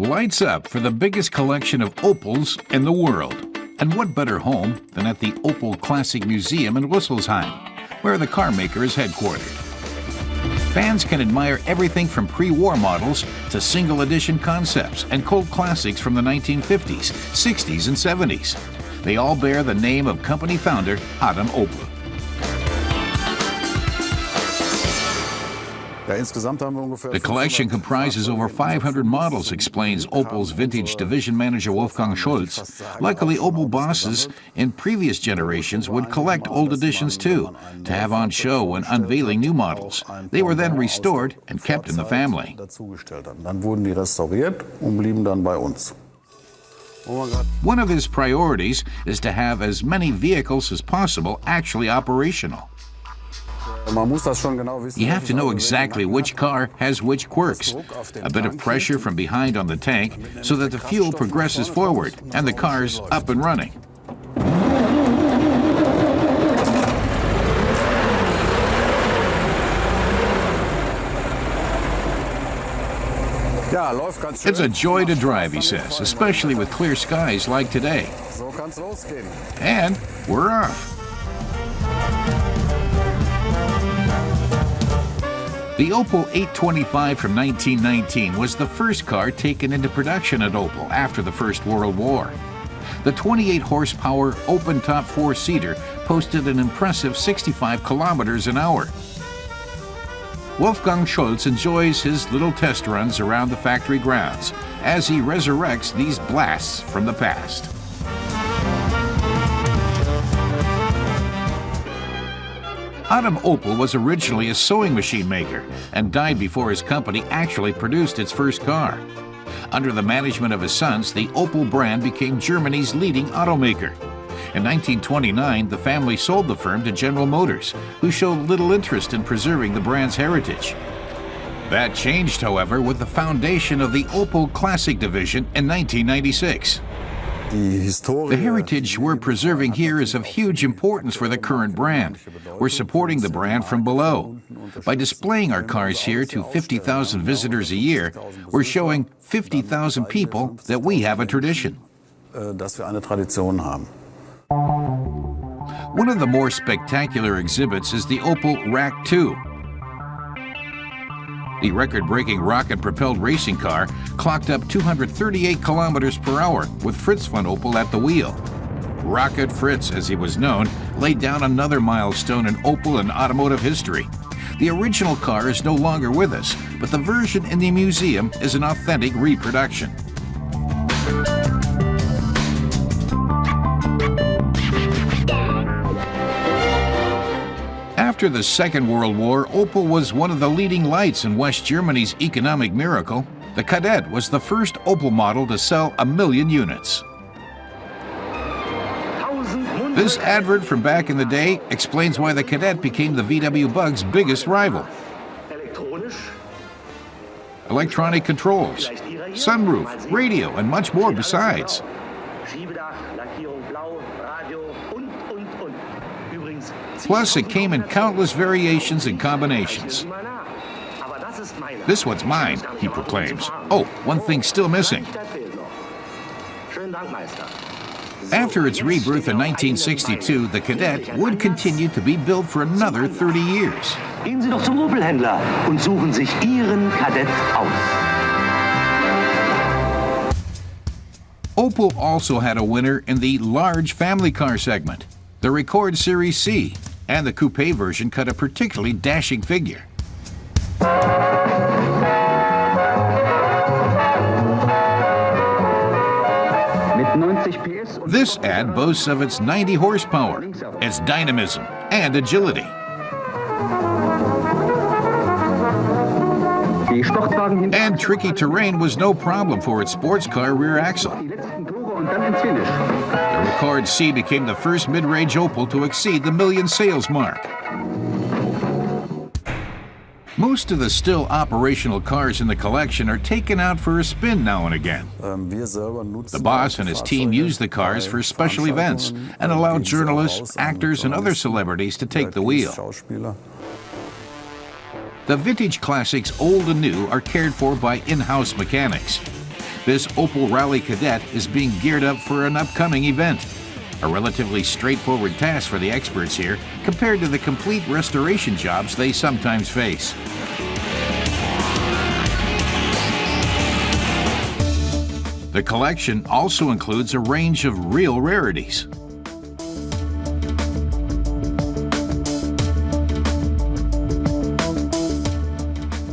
Lights up for the biggest collection of Opels in the world. And what better home than at the Opel Classic Museum in Rüsselsheim, where the car maker is headquartered. Fans can admire everything from pre-war models to single edition concepts and cult classics from the 1950s, 60s, and 70s. They all bear the name of company founder Adam Opel. The collection comprises over 500 models, explains Opel's vintage division manager Wolfgang Schulz. Luckily, Opel bosses in previous generations would collect old editions too, to have on show when unveiling new models. They were then restored and kept in the family. One of his priorities is to have as many vehicles as possible actually operational. You have to know exactly which car has which quirks. A bit of pressure from behind on the tank so that the fuel progresses forward and the car's up and running. It's a joy to drive, he says, especially with clear skies like today. And we're off. The Opel 825 from 1919 was the first car taken into production at Opel after the First World War. The 28-horsepower open-top four-seater posted an impressive 65 kilometers an hour. Wolfgang Schulz enjoys his little test runs around the factory grounds as he resurrects these blasts from the past. Adam Opel was originally a sewing machine maker and died before his company actually produced its first car. Under the management of his sons, the Opel brand became Germany's leading automaker. In 1929, the family sold the firm to General Motors, who showed little interest in preserving the brand's heritage. That changed, however, with the foundation of the Opel Classic division in 1996. The heritage we're preserving here is of huge importance for the current brand. We're supporting the brand from below. By displaying our cars here to 50,000 visitors a year, we're showing 50,000 people that we have a tradition. One of the more spectacular exhibits is the Opel Rack 2. The record-breaking rocket-propelled racing car clocked up 238 kilometers per hour with Fritz von Opel at the wheel. Rocket Fritz, as he was known, laid down another milestone in Opel and automotive history. The original car is no longer with us, but the version in the museum is an authentic reproduction. After the Second World War, Opel was one of the leading lights in West Germany's economic miracle. The Cadet was the first Opel model to sell 1 million units. This advert from back in the day explains why the Cadet became the VW Bug's biggest rival. Electronic controls, sunroof, radio, and much more besides. Plus, it came in countless variations and combinations. This one's mine, he proclaims. Oh, one thing's still missing. After its rebirth in 1962, the Cadet would continue to be built for another 30 years. Gehen Sie doch zum Opel-Händler und suchen sich Ihren Kadett aus. Opel also had a winner in the large family car segment. The Record Serie C and the coupe version cut a particularly dashing figure. This ad boasts of its 90 horsepower, its dynamism, and agility. And tricky terrain was no problem for its sports car rear axle. The Record C became the first mid-range Opel to exceed the 1 million sales mark. Most of the still operational cars in the collection are taken out for a spin now and again. The boss and his team use the cars for special events and allow journalists, actors, and other celebrities to take the wheel. The vintage classics, old and new, are cared for by in-house mechanics. This Opel Rally Cadet is being geared up for an upcoming event. A relatively straightforward task for the experts here compared to the complete restoration jobs they sometimes face. The collection also includes a range of real rarities.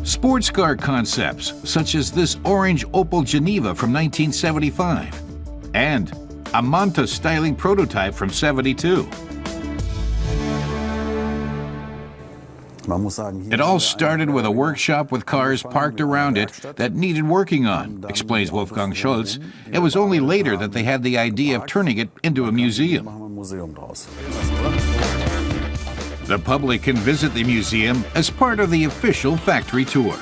Sports car concepts, such as this orange Opel Geneva from 1975, and a Manta styling prototype from '72. It all started with a workshop with cars parked around it that needed working on, explains Wolfgang Schultz. It was only later that they had the idea of turning it into a museum. The public can visit the museum as part of the official factory tour.